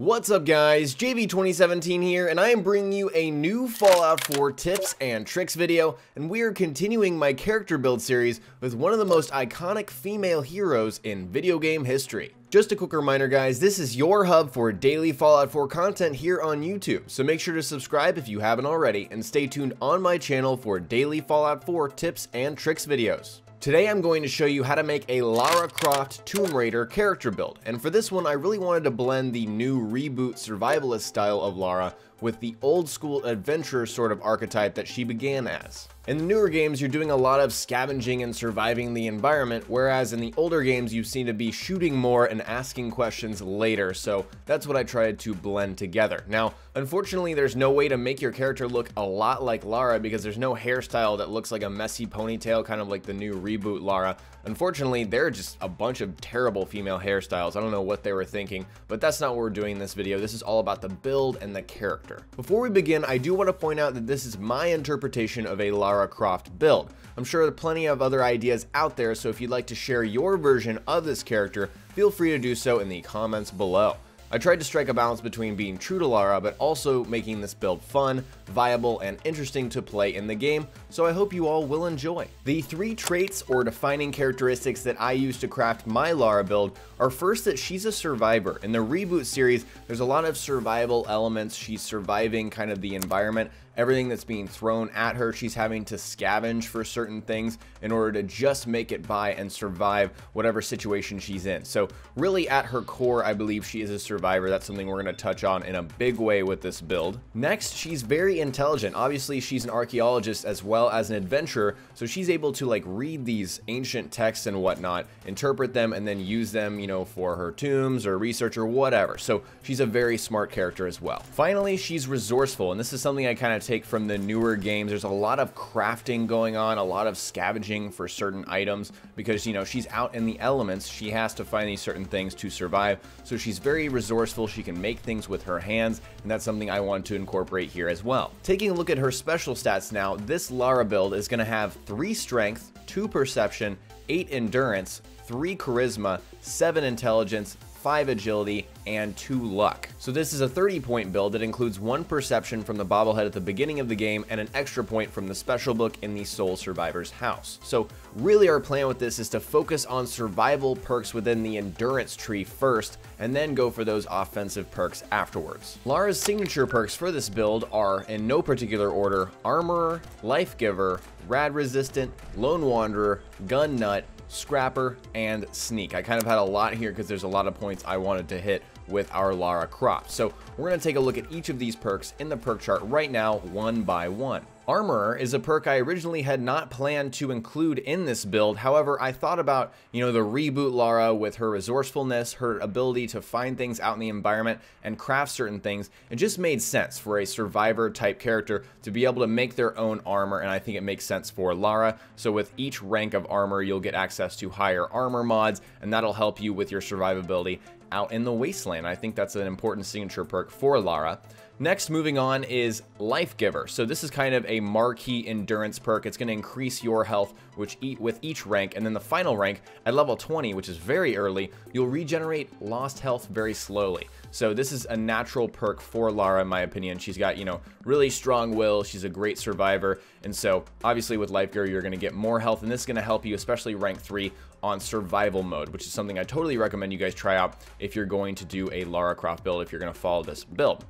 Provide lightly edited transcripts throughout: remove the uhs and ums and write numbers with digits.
What's up guys, JV2017 here, and I am bringing you a new Fallout 4 tips and tricks video, and we are continuing my character build series with one of the most iconic female heroes in video game history. Just a quick reminder guys, this is your hub for daily Fallout 4 content here on YouTube, so make sure to subscribe if you haven't already, and stay tuned on my channel for daily Fallout 4 tips and tricks videos. Today I'm going to show you how to make a Lara Croft Tomb Raider character build, and for this one I really wanted to blend the new reboot survivalist style of Lara with the old school adventurer sort of archetype that she began as. In the newer games you're doing a lot of scavenging and surviving the environment, whereas in the older games you seem to be shooting more and asking questions later, so that's what I tried to blend together. Now, unfortunately there's no way to make your character look a lot like Lara because there's no hairstyle that looks like a messy ponytail, kind of like the new reboot Lara. Unfortunately, there are just a bunch of terrible female hairstyles. I don't know what they were thinking, but that's not what we're doing in this video. This is all about the build and the character. Before we begin, I do want to point out that this is my interpretation of a Lara Croft build. I'm sure there are plenty of other ideas out there, so if you'd like to share your version of this character, feel free to do so in the comments below. I tried to strike a balance between being true to Lara, but also making this build fun, viable, and interesting to play in the game, so I hope you all will enjoy. The three traits or defining characteristics that I use to craft my Lara build are first that she's a survivor. In the reboot series, there's a lot of survival elements. She's surviving kind of the environment, everything that's being thrown at her. She's having to scavenge for certain things in order to just make it by and survive whatever situation she's in. So really at her core, I believe she is a survivor. That's something we're going to touch on in a big way with this build. Next, she's very intelligent. Obviously, she's an archaeologist as well as an adventurer, so she's able to like read these ancient texts and whatnot, interpret them, and then use them, for her tombs or research or whatever. So she's a very smart character as well. Finally, she's resourceful, and this is something I kind of take from the newer games. There's a lot of crafting going on, a lot of scavenging for certain items because, she's out in the elements. She has to find these certain things to survive. So she's very resourceful. She can make things with her hands, and that's something I want to incorporate here as well. Taking a look at her special stats now, this Lara build is going to have 3 strength, 2 perception, 8 endurance, 3 charisma, 7 intelligence, 5 agility, and 2 luck. So this is a 30-point build that includes 1 perception from the bobblehead at the beginning of the game and an extra point from the special book in the Soul Survivor's house. So really our plan with this is to focus on survival perks within the endurance tree first, and then go for those offensive perks afterwards. Lara's signature perks for this build are, in no particular order, Armorer, Life Giver, Rad Resistant, Lone Wanderer, Gun Nut, Scrapper, and Sneak. I kind of had a lot here because there's a lot of points I wanted to hit with our Lara Croft. So we're going to take a look at each of these perks in the perk chart right now, one by one. Armorer is a perk I originally had not planned to include in this build. However, I thought about, the reboot Lara with her resourcefulness, her ability to find things out in the environment and craft certain things. It just made sense for a survivor type character to be able to make their own armor, and I think it makes sense for Lara. So with each rank of armor, you'll get access to higher armor mods, and that'll help you with your survivability out in the wasteland. I think that's an important signature perk for Lara. Next, moving on, is Life Giver. So this is kind of a marquee endurance perk. It's going to increase your health with each rank, and then the final rank at level 20, which is very early, you'll regenerate lost health very slowly. So this is a natural perk for Lara, in my opinion. She's got, really strong will. She's a great survivor, and so obviously with Life Giver you're going to get more health, and this is going to help you, especially rank 3 on survival mode, which is something I totally recommend you guys try out if you're going to do a Lara Croft build, if you're going to follow this build.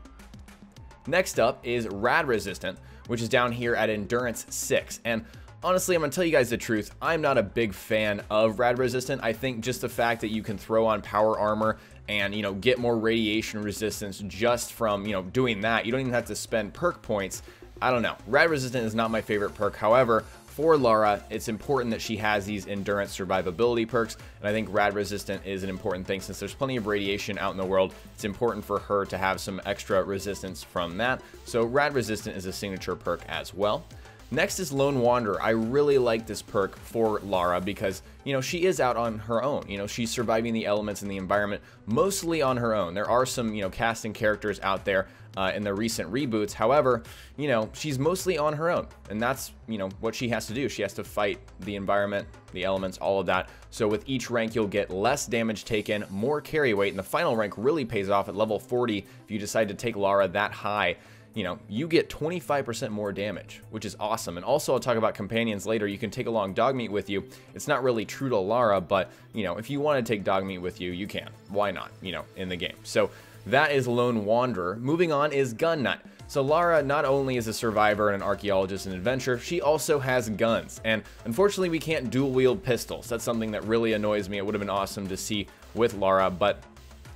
Next up is Rad Resistant, which is down here at Endurance 6. And honestly, I'm going to tell you guys the truth, I'm not a big fan of Rad Resistant. I think just the fact that you can throw on power armor and, get more radiation resistance just from, doing that. You don't even have to spend perk points. I don't know. Rad Resistant is not my favorite perk. However, for Lara, it's important that she has these endurance survivability perks, and I think Rad Resistant is an important thing since there's plenty of radiation out in the world. It's important for her to have some extra resistance from that, so Rad Resistant is a signature perk as well. Next is Lone Wanderer. I really like this perk for Lara because, she is out on her own. She's surviving the elements in the environment mostly on her own. There are some, casting characters out there in the recent reboots. However, you know, she's mostly on her own, and that's, you know, what she has to do. She has to fight the environment, the elements, all of that. So with each rank, you'll get less damage taken, more carry weight, and the final rank really pays off at level 40 if you decide to take Lara that high. You know, you get 25% more damage, which is awesome. And also, I'll talk about companions later. You can take along Dogmeat with you. It's not really true to Lara, but, you know, if you want to take Dogmeat with you, you can. Why not, you know, in the game? So that is Lone Wanderer. Moving on is Gun Nut. So Lara not only is a survivor and an archaeologist and adventurer, she also has guns. And unfortunately, we can't dual wield pistols. That's something that really annoys me. It would have been awesome to see with Lara, but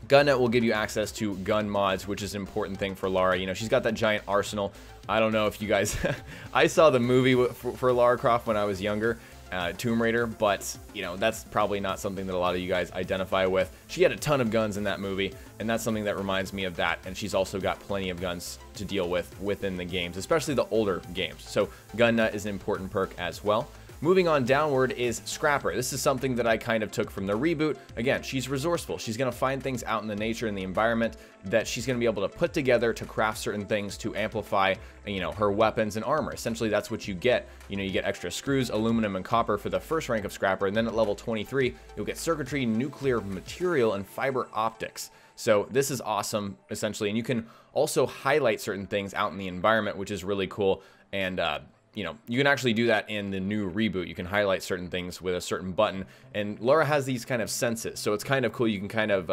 Gun Nut will give you access to gun mods, which is an important thing for Lara. You know, she's got that giant arsenal. I don't know if you guys... I saw the movie for Lara Croft when I was younger, Tomb Raider, but, you know, that's probably not something that a lot of you guys identify with. She had a ton of guns in that movie, and that's something that reminds me of that, and she's also got plenty of guns to deal with within the games, especially the older games. So Gun Nut is an important perk as well. Moving on downward is Scrapper. This is something that I kind of took from the reboot. Again, she's resourceful. She's going to find things out in the nature and the environment that she's going to be able to put together to craft certain things to amplify, you know, her weapons and armor. Essentially, that's what you get. You know, you get extra screws, aluminum, and copper for the first rank of Scrapper, and then at level 23, you'll get circuitry, nuclear material, and fiber optics. So this is awesome, essentially, and you can also highlight certain things out in the environment, which is really cool. And you know, you can actually do that in the new reboot. You can highlight certain things with a certain button, and Lara has these kind of senses, so it's kind of cool. You can kind of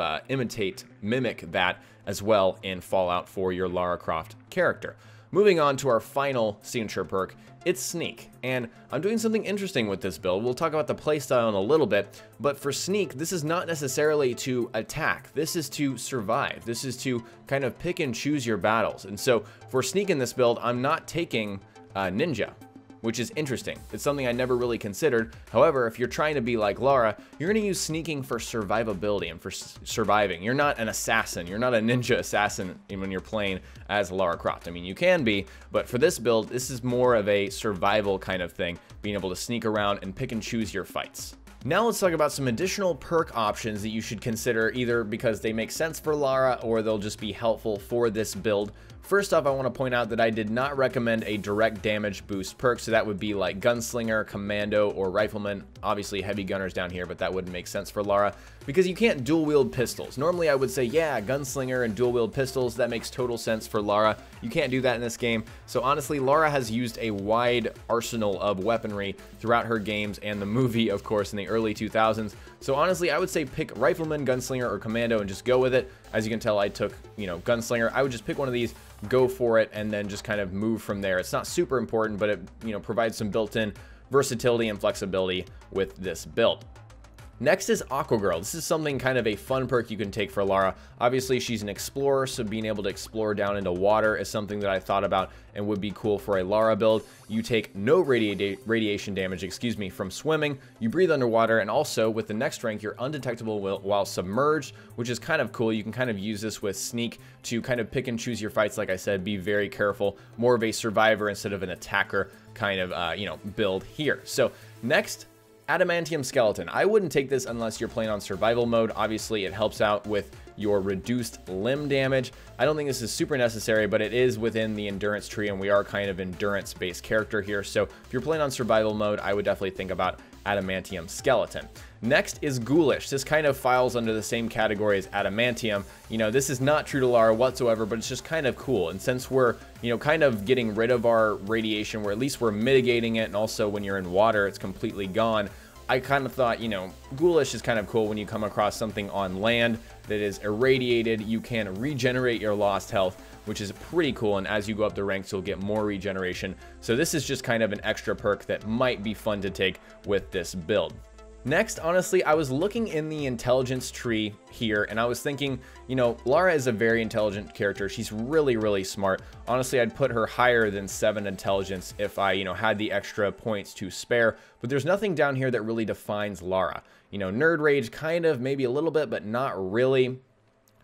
mimic that as well in Fallout for your Lara Croft character. Moving on to our final signature perk, it's Sneak, and I'm doing something interesting with this build. We'll talk about the playstyle in a little bit, but for Sneak, this is not necessarily to attack. This is to survive. This is to kind of pick and choose your battles, and so for Sneak in this build, I'm not taking Ninja, which is interesting. It's something I never really considered. However, if you're trying to be like Lara, you're going to use sneaking for survivability and for surviving. You're not an assassin. You're not a ninja assassin when you're playing as Lara Croft. I mean, you can be, but for this build, this is more of a survival kind of thing, being able to sneak around and pick and choose your fights. Now let's talk about some additional perk options that you should consider, either because they make sense for Lara or they'll just be helpful for this build. First off, I want to point out that I did not recommend a direct damage boost perk, so that would be like Gunslinger, Commando, or Rifleman. Obviously heavy gunners down here, but that wouldn't make sense for Lara because you can't dual wield pistols. Normally I would say, yeah, Gunslinger and dual wield pistols, that makes total sense for Lara. You can't do that in this game. So honestly, Lara has used a wide arsenal of weaponry throughout her games and the movie, of course, in the early 2000s. So honestly, I would say pick Rifleman, Gunslinger, or Commando and just go with it. As you can tell, I took, you know, Gunslinger. I would just pick one of these, go for it, and then just kind of move from there. It's not super important, but it, you know, provides some built-in versatility and flexibility with this build. Next is Aqua Girl. This is something kind of a fun perk you can take for Lara. Obviously, she's an explorer, so being able to explore down into water is something that I thought about and would be cool for a Lara build. You take no radiation damage, from swimming. You breathe underwater, and also with the next rank, you're undetectable while submerged, which is kind of cool. You can kind of use this with Sneak to kind of pick and choose your fights. Like I said, be very careful. More of a survivor instead of an attacker kind of, you know, build here. So next, Adamantium Skeleton. I wouldn't take this unless you're playing on survival mode. Obviously, it helps out with your reduced limb damage. I don't think this is super necessary, but it is within the endurance tree, and we are kind of endurance-based character here. So if you're playing on survival mode, I would definitely think about Adamantium Skeleton. Next is Ghoulish. This kind of files under the same category as Adamantium. You know, this is not true to Lara whatsoever, but it's just kind of cool. And since we're, you know, kind of getting rid of our radiation, or at least we're mitigating it, and also when you're in water, it's completely gone, I kind of thought, you know, Ghoulish is kind of cool when you come across something on land that is irradiated. You can regenerate your lost health, which is pretty cool, and as you go up the ranks, you'll get more regeneration. So this is just kind of an extra perk that might be fun to take with this build. Next, honestly, I was looking in the intelligence tree here, and I was thinking, you know, Lara is a very intelligent character. She's really, really smart. Honestly, I'd put her higher than 7 intelligence if I, you know, had the extra points to spare, but there's nothing down here that really defines Lara. You know, Nerd Rage, kind of, maybe a little bit, but not really.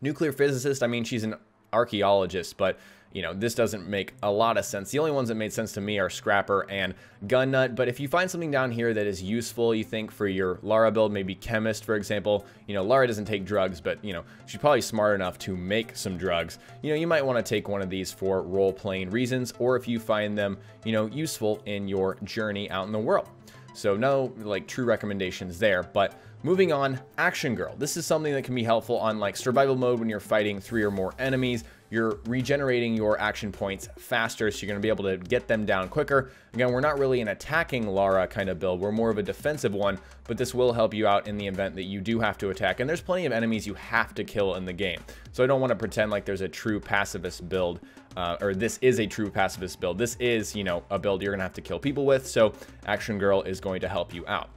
Nuclear Physicist, I mean, she's an archaeologist, but you know, this doesn't make a lot of sense. The only ones that made sense to me are Scrapper and Gun Nut, but if you find something down here that is useful, you think, for your Lara build, maybe Chemist, for example. You know, Lara doesn't take drugs, but, you know, she's probably smart enough to make some drugs. You know, you might want to take one of these for role-playing reasons, or if you find them, you know, useful in your journey out in the world. So no, like, true recommendations there, but moving on, Action Girl. This is something that can be helpful on, like, survival mode when you're fighting 3 or more enemies. You're regenerating your action points faster, so you're going to be able to get them down quicker. Again, we're not really an attacking Lara kind of build. We're more of a defensive one, but this will help you out in the event that you do have to attack. And there's plenty of enemies you have to kill in the game. So I don't want to pretend like there's a true pacifist build, or this is a true pacifist build. This is, you know, a build you're going to have to kill people with, so Action Girl is going to help you out.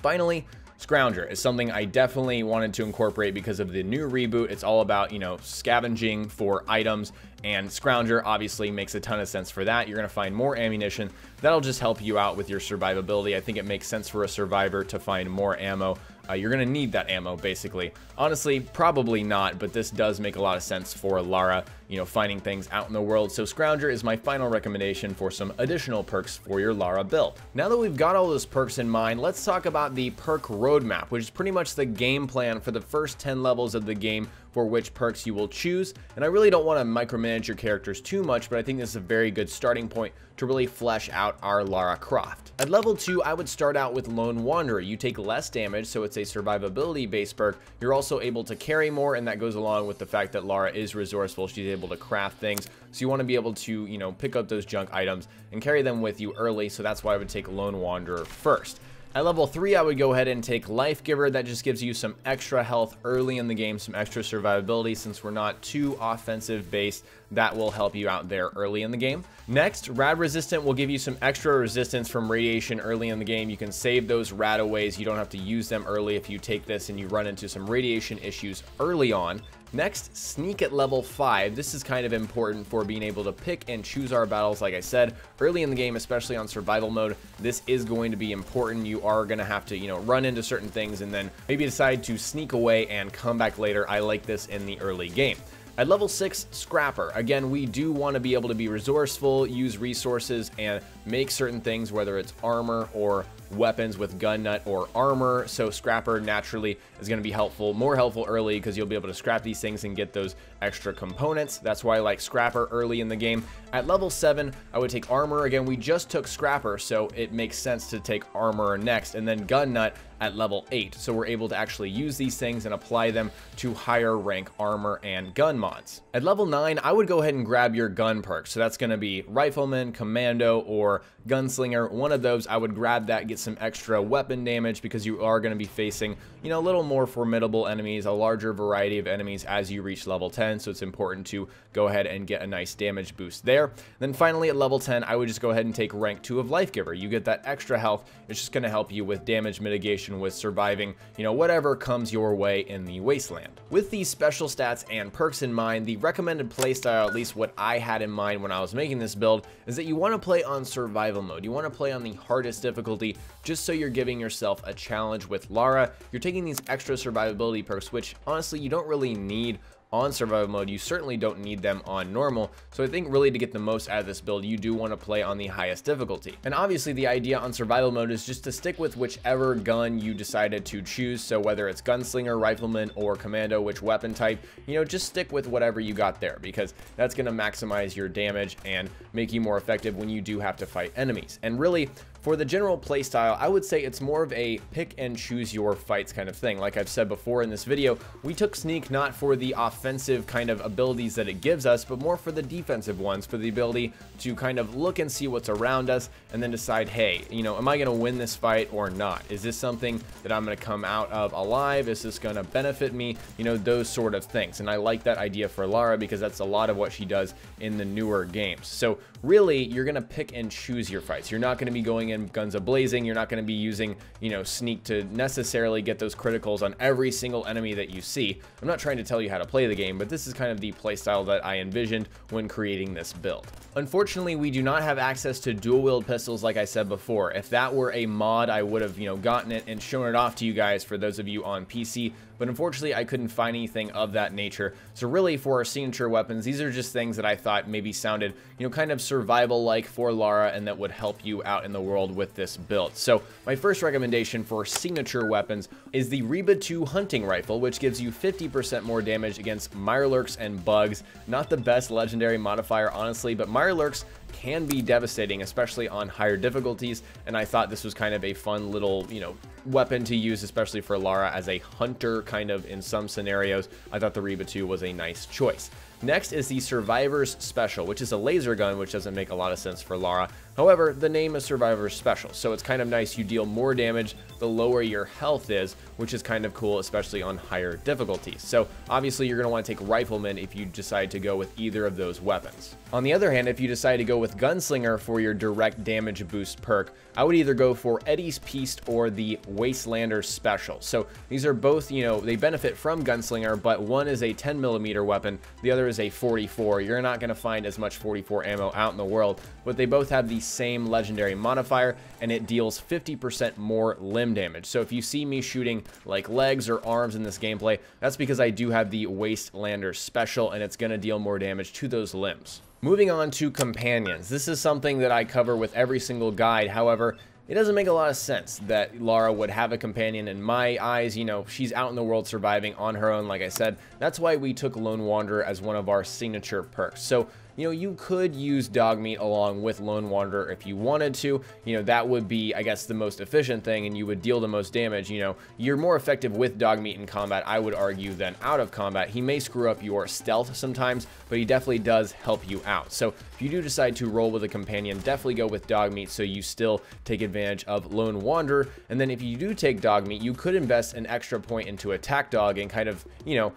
Finally, Scrounger is something I definitely wanted to incorporate because of the new reboot. It's all about, you know, scavenging for items, and Scrounger obviously makes a ton of sense for that. You're going to find more ammunition. That'll just help you out with your survivability. I think it makes sense for a survivor to find more ammo. You're going to need that ammo, basically. Honestly, probably not, but this does make a lot of sense for Lara, you know, finding things out in the world. So Scrounger is my final recommendation for some additional perks for your Lara build. Now that we've got all those perks in mind, let's talk about the Perk Roadmap, which is pretty much the game plan for the first 10 levels of the game for which perks you will choose. And I really don't want to micromanage your characters too much, but I think this is a very good starting point to really flesh out our Lara Croft. At level 2, I would start out with Lone Wanderer. You take less damage, so it's a survivability based perk. You're also able to carry more, and that goes along with the fact that Lara is resourceful. She's able to craft things, so you want to be able to, you know, pick up those junk items and carry them with you early, so that's why I would take Lone Wanderer first. At level 3, I would go ahead and take Life Giver. That just gives you some extra health early in the game, some extra survivability. Since we're not too offensive based, that will help you out there early in the game. Next, Rad Resistant will give you some extra resistance from radiation early in the game. You can save those radaways. You don't have to use them early if you take this and you run into some radiation issues early on. Next, Sneak at level 5. This is kind of important for being able to pick and choose our battles. Like I said, early in the game, especially on survival mode, this is going to be important. You are going to have to, you know, run into certain things and then maybe decide to sneak away and come back later. I like this in the early game. At level 6, Scrapper. Again, we do want to be able to be resourceful, use resources, and make certain things, whether it's armor or weapons with Gun Nut or armor. So Scrapper naturally is going to be helpful, more helpful early, because you'll be able to scrap these things and get those extra components. That's why I like Scrapper early in the game. At level 7, I would take armor. Again, we just took Scrapper, so it makes sense to take armor next, and then Gun Nut at level 8. So we're able to actually use these things and apply them to higher rank armor and gun mods. At level 9, I would go ahead and grab your gun perk. So that's going to be Rifleman, Commando, or Gunslinger. One of those, I would grab that, get some extra weapon damage, because you are going to be facing, you know, a little more formidable enemies, a larger variety of enemies as you reach level 10. So it's important to go ahead and get a nice damage boost there. Then finally at level 10, I would just go ahead and take rank 2 of Life Giver. You get that extra health. It's just going to help you with damage mitigation, with surviving, you know, whatever comes your way in the wasteland. With these special stats and perks in mind, the recommended playstyle, at least what I had in mind when I was making this build, is that you want to play on survival mode. You want to play on the hardest difficulty, just so you're giving yourself a challenge with Lara. You're taking these extra survivability perks, which honestly you don't really need on survival mode. You certainly don't need them on normal. So I think really to get the most out of this build, you do want to play on the highest difficulty. And obviously the idea on survival mode is just to stick with whichever gun you decided to choose. So whether it's Gunslinger, Rifleman, or Commando, which weapon type, you know, just stick with whatever you got there, because that's going to maximize your damage and make you more effective when you do have to fight enemies. And really, for the general playstyle, I would say it's more of a pick and choose your fights kind of thing. Like I've said before in this video, we took Sneak not for the offensive kind of abilities that it gives us, but more for the defensive ones, for the ability to kind of look and see what's around us and then decide, hey, you know, am I going to win this fight or not? Is this something that I'm going to come out of alive? Is this going to benefit me? You know, those sort of things. And I like that idea for Lara, because that's a lot of what she does in the newer games. So really, you're going to pick and choose your fights. You're not going to be going in guns a-blazing. You're not going to be using, you know, sneak to necessarily get those criticals on every single enemy that you see. I'm not trying to tell you how to play the game, but this is kind of the playstyle that I envisioned when creating this build. Unfortunately, we do not have access to dual-wield pistols like I said before. If that were a mod, I would have, you know, gotten it and shown it off to you guys for those of you on PC, but unfortunately I couldn't find anything of that nature. So really, for our signature weapons, these are just things that I thought maybe sounded, you know, kind of survival-like for Lara and that would help you out in the world with this build. So my first recommendation for signature weapons is the Reboot 2 hunting rifle, which gives you 50% more damage against Mirelurks and bugs. Not the best legendary modifier, honestly, but Mirelurks can be devastating, especially on higher difficulties, and I thought this was kind of a fun little, you know, weapon to use, especially for Lara as a hunter kind of in some scenarios. I thought the Reboot 2 was a nice choice. Next is the Survivor's Special, which is a laser gun, which doesn't make a lot of sense for Lara. However, the name is Survivor's Special, so it's kind of nice. You deal more damage the lower your health is, which is kind of cool, especially on higher difficulties. So obviously you're going to want to take Rifleman if you decide to go with either of those weapons. On the other hand, if you decide to go with Gunslinger for your direct damage boost perk, I would either go for Eddie's Piece or the Wastelander Special. So these are both, you know, they benefit from Gunslinger, but one is a 10mm weapon, the other is a 44. You're not going to find as much 44 ammo out in the world, but they both have the same legendary modifier, and it deals 50% more limb damage. So if you see me shooting like legs or arms in this gameplay, that's because I do have the Wastelander Special, and it's going to deal more damage to those limbs. Moving on to companions. This is something that I cover with every single guide. However, it doesn't make a lot of sense that Lara would have a companion. In my eyes, you know, she's out in the world surviving on her own, like I said. That's why we took Lone Wanderer as one of our signature perks. So, you know, you could use Dogmeat along with Lone Wanderer if you wanted to. You know, that would be, I guess, the most efficient thing, and you would deal the most damage. You know, you're more effective with Dogmeat in combat, I would argue, than out of combat. He may screw up your stealth sometimes, but he definitely does help you out. So if you do decide to roll with a companion, definitely go with Dogmeat so you still take advantage of Lone Wanderer. And then if you do take Dogmeat, you could invest an extra point into Attack Dog and kind of, you know,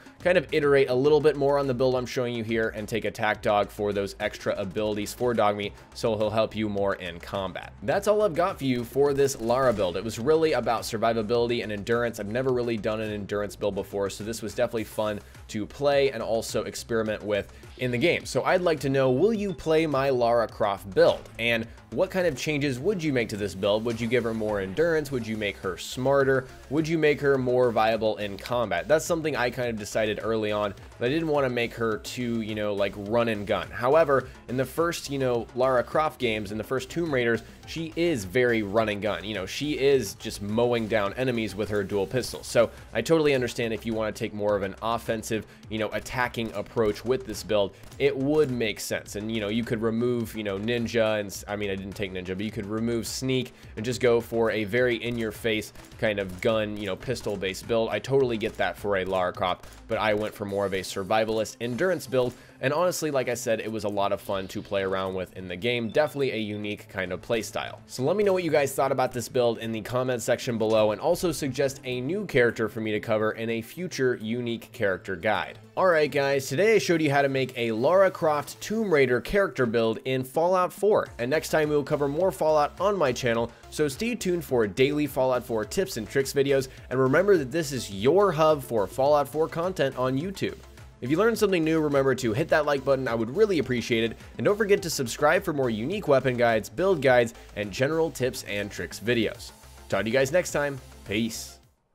iterate a little bit more on the build I'm showing you here and take Attack Dog for those extra abilities for Dogmeat, so he'll help you more in combat. That's all I've got for you for this Lara build. It was really about survivability and endurance. I've never really done an endurance build before, so this was definitely fun to play and also experiment with in the game. So I'd like to know, will you play my Lara Croft build? And what kind of changes would you make to this build? Would you give her more endurance? Would you make her smarter? Would you make her more viable in combat? That's something I kind of decided early on, that I didn't want to make her too, you know, like run and gun. However, in the first, you know, Lara Croft games, in the first Tomb Raiders, she is very run and gun. You know, she is just mowing down enemies with her dual pistols. So I totally understand if you want to take more of an offensive, you know, attacking approach with this build, it would make sense. And, you know, you could remove, you know, Ninja, and I mean, I didn't take Ninja, but you could remove Sneak and just go for a very in-your-face kind of gun, you know, pistol-based build. I totally get that for a Lara Croft, but I went for more of a survivalist endurance build. And honestly, like I said, it was a lot of fun to play around with in the game. Definitely a unique kind of playstyle. So let me know what you guys thought about this build in the comment section below, and also suggest a new character for me to cover in a future unique character guide. Alright guys, today I showed you how to make a Lara Croft Tomb Raider character build in Fallout 4. And next time we will cover more Fallout on my channel, so stay tuned for daily Fallout 4 tips and tricks videos, and remember that this is your hub for Fallout 4 content on YouTube. If you learned something new, remember to hit that like button, I would really appreciate it, and don't forget to subscribe for more unique weapon guides, build guides, and general tips and tricks videos. Talk to you guys next time. Peace.